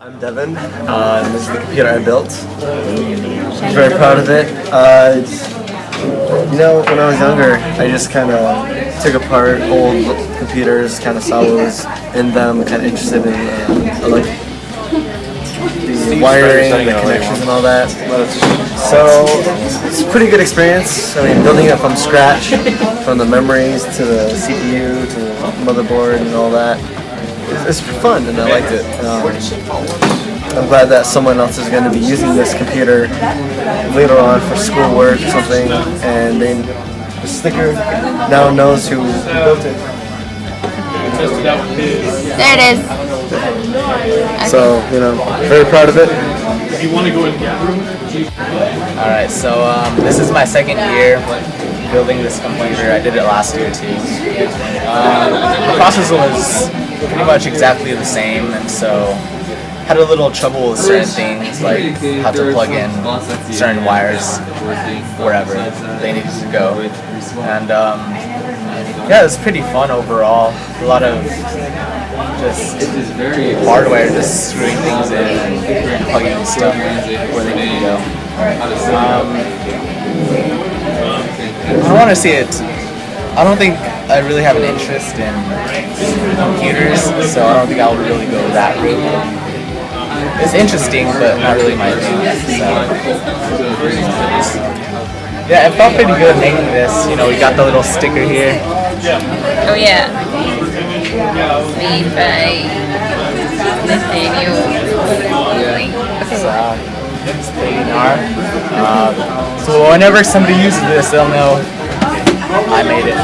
I'm Devon. This is the computer I built. I'm very proud of it. When I was younger, I just kind of took apart old computers, kind of saw what was in them, kind of interested in like the wiring, the connections, and all that. So it's a pretty good experience. I mean, building it from scratch, from the memories to the CPU to the motherboard and all that. It's fun, and I liked it. I'm glad that someone else is going to be using this computer later on for schoolwork or something, and the sticker now knows who built it. There it is. So, very proud of it. Alright, so this is my second year building this computer. I did it last year too. The process was pretty much exactly the same, and so had a little trouble with certain things, like how to plug in certain wires wherever they needed to go. And yeah, it was pretty fun overall. A lot of just hardware, just screwing things in and plugging stuff where they need to go. I don't want to say it. I don't think I really have an interest in computers, so I don't think I'll really go that route. It's interesting, but not really my thing. So yeah, it felt pretty good making this. We got the little sticker here. Oh yeah. Made by Nathaniel. It's pretty gnarly. So whenever somebody uses this, they'll know I made it.